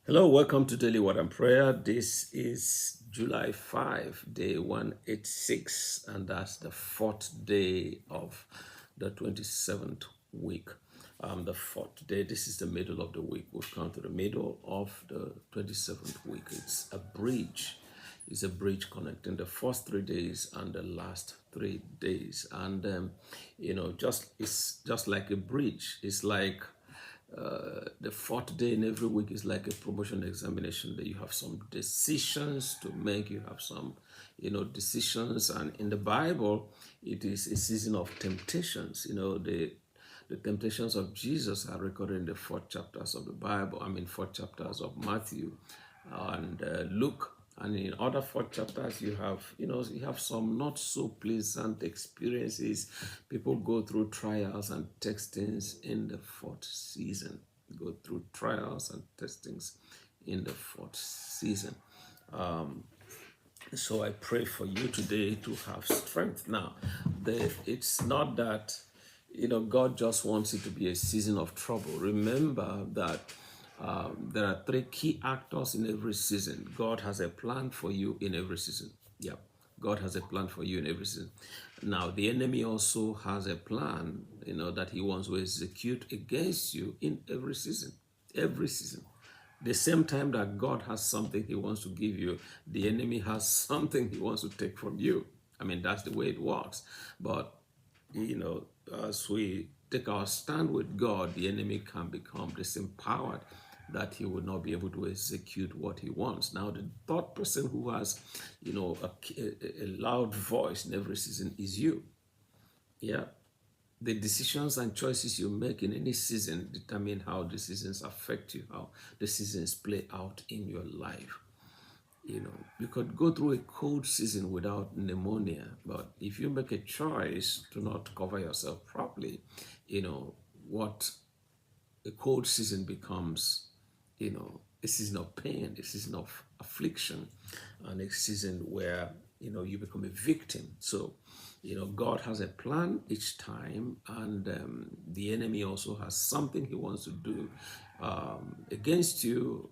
Hello, welcome to Daily Word and Prayer. This is July 5, day 186, and that's the fourth day of the 27th week. The fourth day, this is the middle of the week. We've come to the middle of the 27th week. It's a bridge. It's a bridge connecting the first 3 days and the last 3 days. And, it's just like a bridge. It's like the fourth day in every week is like a promotion examination that you have some decisions to make. You have some, decisions. And in the Bible, it is a season of temptations. The temptations of Jesus are recorded in the four chapters of the Bible. Four chapters of Matthew and Luke. And in other four chapters, you have some not so pleasant experiences. People go through trials and testings in the fourth season. Go through trials and testings in the fourth season. So I pray for you today to have strength. Now, it's not that God just wants it to be a season of trouble. Remember that there are three key actors in every season. God has a plan for you in every season. Yeah, God has a plan for you in every season. Now, the enemy also has a plan, that he wants to execute against you in every season. Every season. The same time that God has something he wants to give you, the enemy has something he wants to take from you. That's the way it works. But, as we take our stand with God, the enemy can become disempowered that he will not be able to execute what he wants. Now, the third person who has, a loud voice in every season is you. Yeah. The decisions and choices you make in any season determine how the seasons affect you, how the seasons play out in your life. You could go through a cold season without pneumonia, but if you make a choice to not cover yourself properly, what a cold season becomes, a season of pain, a season of affliction, and a season where, you become a victim. So, God has a plan each time, and the enemy also has something he wants to do against you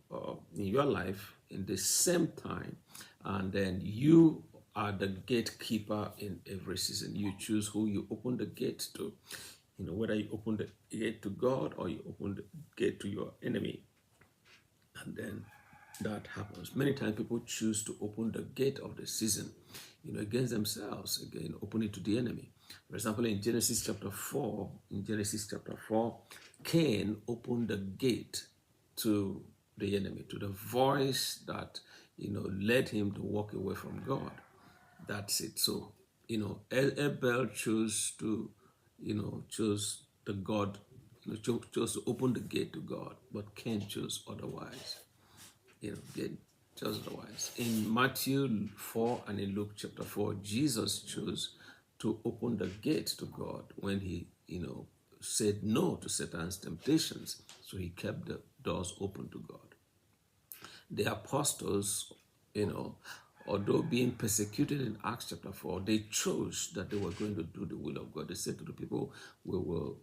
in your life in the same time. And then you are the gatekeeper in every season. You choose who you open the gate to. Whether you open the gate to God or you open the gate to your enemy. And then that happens. Many times people choose to open the gate of the season, against themselves, again, open it to the enemy. For example, in Genesis chapter 4, Cain opened the gate to the enemy, to the voice that, led him to walk away from God. That's it. So, Abel chose to, chose the God, chose to open the gate to God, but Cain chose otherwise. Cain chose otherwise. In Matthew 4 and in Luke chapter 4, Jesus chose to open the gate to God when he, said no to Satan's temptations. So he kept the doors open to God. The apostles, although being persecuted in Acts chapter 4, they chose that they were going to do the will of God. They said to the people, we will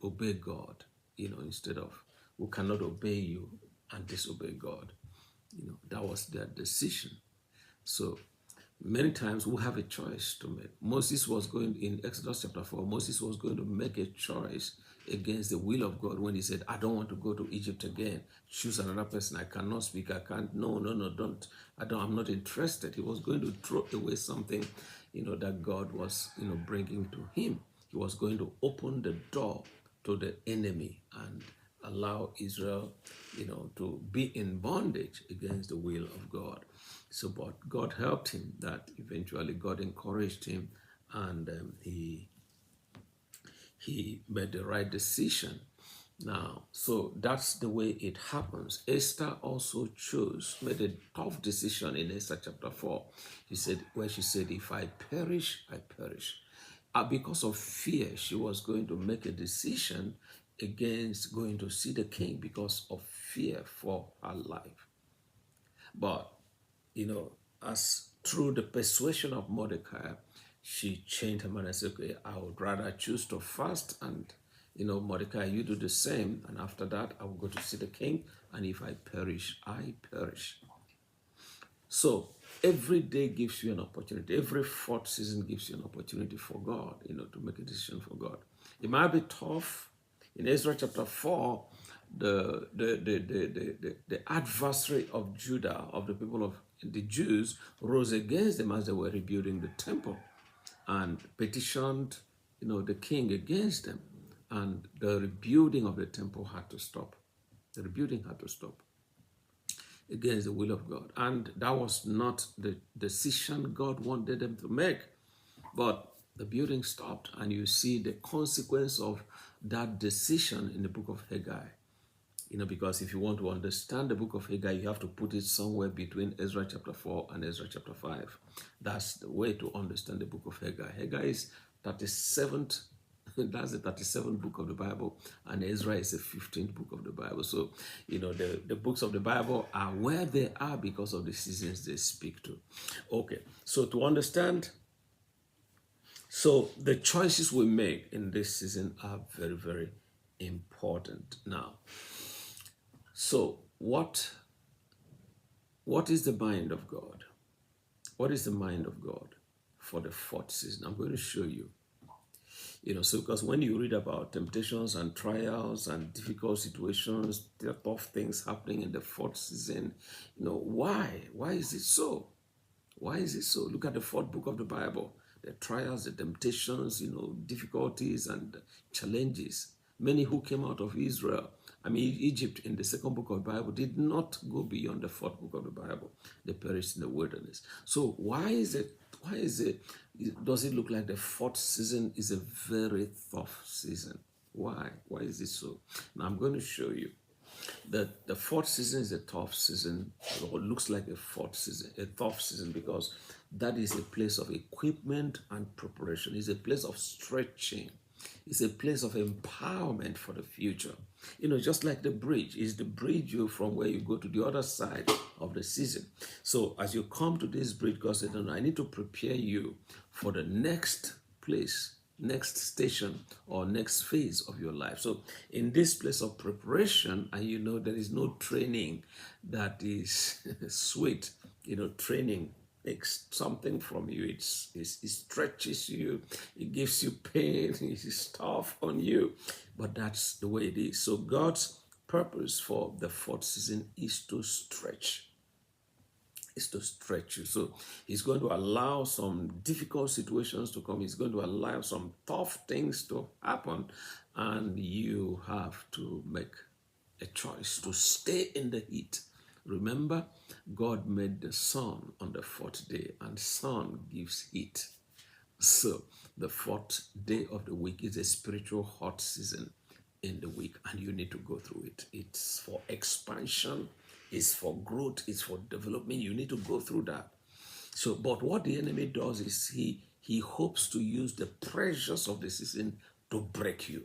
obey God, instead of, we cannot obey you and disobey God. That was their decision. So many times we have a choice to make. Moses was going, in Exodus chapter 4, Moses was going to make a choice against the will of God when he said, I don't want to go to Egypt again. Choose another person. I cannot speak. I can't. No, don't. I'm not interested. He was going to throw away something, that God was, bringing to him. He was going to open the door to the enemy and allow Israel, to be in bondage against the will of God. So, but God helped him that eventually God encouraged him, and he made the right decision. Now, so that's the way it happens. Esther also made a tough decision in Esther chapter 4. She said, if I perish, I perish. Because of fear, she was going to make a decision against going to see the king because of fear for her life. But, as through the persuasion of Mordecai, she changed her mind and said, okay, I would rather choose to fast and, Mordecai, you do the same, and after that, I will go to see the king, and if I perish, I perish. So every day gives you an opportunity. Every fourth season gives you an opportunity for God, to make a decision for God. It might be tough. In Ezra chapter 4, the adversary of Judah, of the people of the Jews, rose against them as they were rebuilding the temple and petitioned, the king against them. And the rebuilding of the temple had to stop. The rebuilding had to stop against the will of God. And that was not the decision God wanted them to make. But the building stopped, and you see the consequence of that decision in the book of Haggai. Because if you want to understand the book of Haggai, you have to put it somewhere between Ezra chapter 4 and Ezra chapter 5. That's the way to understand the book of Haggai. Haggai is 37th, that's the 37th book of the Bible, and Ezra is the 15th book of the Bible. So, the books of the Bible are where they are because of the seasons they speak to. Okay, so to understand, so the choices we make in this season are very, very important. Now, so what is the mind of God? What is the mind of God for the fourth season? I'm going to show you. So because when you read about temptations and trials and difficult situations, there are tough things happening in the fourth season, why? Why is it so? Why is it so? Look at the fourth book of the Bible. The trials, the temptations, difficulties and challenges. Many who came out of Egypt in the second book of the Bible did not go beyond the fourth book of the Bible. They perished in the wilderness. So why does it look like the fourth season is a very tough season? Why? Why is it so? Now I'm going to show you that the fourth season is a tough season, or looks like a tough season, because that is a place of equipment and preparation. It's a place of stretching. It's a place of empowerment for the future. Just like the bridge. It's the bridge from where you go to the other side of the season. So as you come to this bridge, God said, I need to prepare you for the next place, next station, or next phase of your life. So in this place of preparation, and there is no training that is sweet. Training takes something from you. It stretches you. It gives you pain. It is tough on you. But that's the way it is. So God's purpose for the fourth season is to stretch. Is to stretch you. So he's going to allow some difficult situations to come. He's going to allow some tough things to happen. And you have to make a choice to stay in the heat. Remember, God made the sun on the fourth day, and sun gives heat. So the fourth day of the week is a spiritual hot season in the week, and you need to go through it. It's for expansion, it's for growth, it's for development. You need to go through that. So, but what the enemy does is he hopes to use the pressures of the season to break you.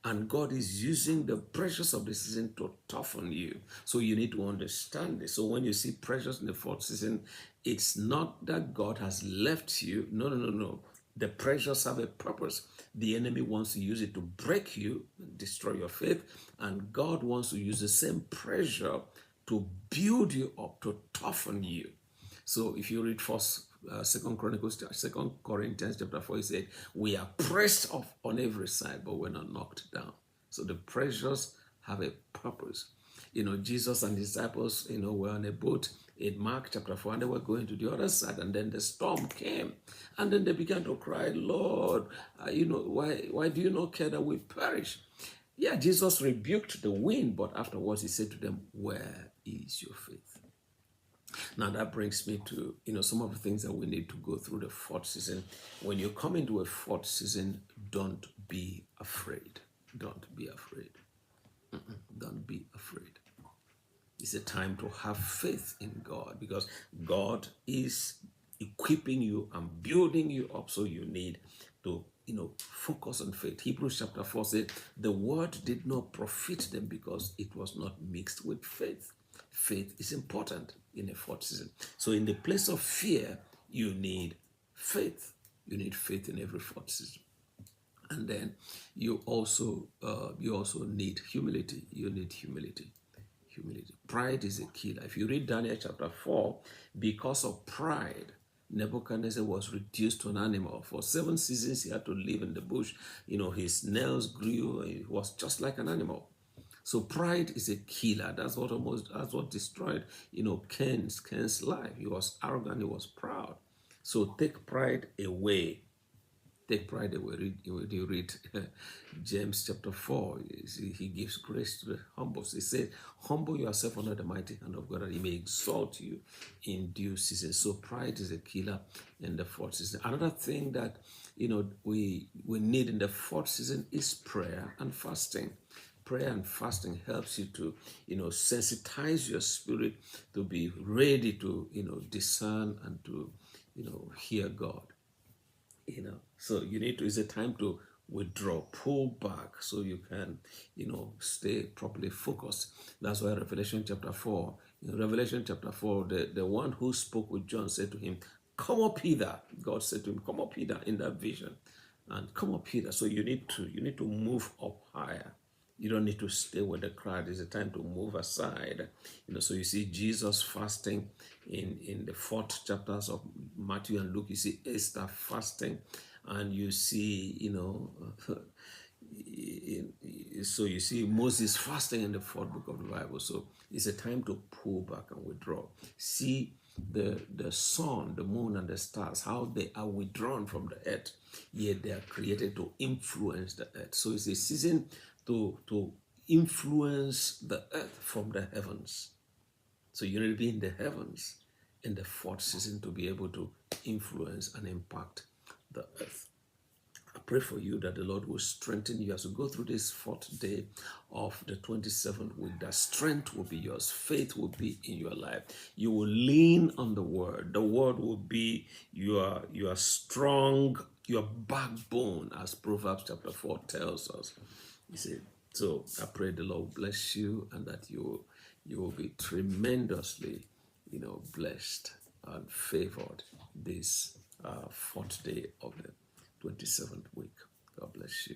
And God is using the pressures of the season to toughen you. So you need to understand this. So when you see pressures in the fourth season, it's not that God has left you. No. The pressures have a purpose. The enemy wants to use it to break you, destroy your faith. And God wants to use the same pressure to build you up, to toughen you. So if you read Second Corinthians chapter 4, he said, we are pressed off on every side, but we're not knocked down. So the pressures have a purpose. Jesus and his disciples, were on a boat in Mark chapter 4, and they were going to the other side, and then the storm came. And then they began to cry, Lord, why do you not care that we perish? Yeah, Jesus rebuked the wind, but afterwards he said to them, where is your faith? Now that brings me to, some of the things that we need to go through the fourth season. When you come into a fourth season, don't be afraid. Don't be afraid. Don't be afraid. It's a time to have faith in God, because God is equipping you and building you up. So you need to, focus on faith. Hebrews chapter 4 said, the word did not profit them because it was not mixed with faith. Faith is important in a fourth season. So in the place of fear, you need faith. You need faith in every fourth season. And then you also need humility. You need humility. Humility. Pride is a killer. If you read Daniel chapter 4, because of pride, Nebuchadnezzar was reduced to an animal. For 7 seasons, he had to live in the bush. His nails grew. He was just like an animal. So pride is a killer. That's what destroyed, Cain's life. He was arrogant. He was proud. So take pride away. Take pride away. You read James chapter 4, you see, he gives grace to the humble. He said, humble yourself under the mighty hand of God that he may exalt you in due season. So pride is a killer in the fourth season. Another thing that we need in the fourth season is prayer and fasting. Prayer and fasting helps you to sensitize your spirit to be ready to discern and to hear God. So it's a time to withdraw, pull back, so you can stay properly focused. That's why Revelation chapter 4, in Revelation chapter 4, the one who spoke with John said to him, come up hither. God said to him, come up hither, in that vision, and come up hither. So you need to move up higher. You don't need to stay with the crowd. It's a time to move aside. So you see Jesus fasting in the fourth chapters of Matthew and Luke. You see Esther fasting, and you see, so you see Moses fasting in the fourth book of the Bible. So it's a time to pull back and withdraw. See the sun, the moon, and the stars, how they are withdrawn from the earth, yet they are created to influence the earth. So it's a season to influence the earth from the heavens. So you need to be in the heavens in the fourth season to be able to influence and impact the earth. I pray for you that the Lord will strengthen you as you go through this fourth day of the 27th week, that strength will be yours, faith will be in your life. You will lean on the word. The word will be your strong, your backbone, as Proverbs chapter 4 tells us. You see, so I pray the Lord bless you, and that you will be tremendously, blessed and favored this fourth day of the 27th week. God bless you.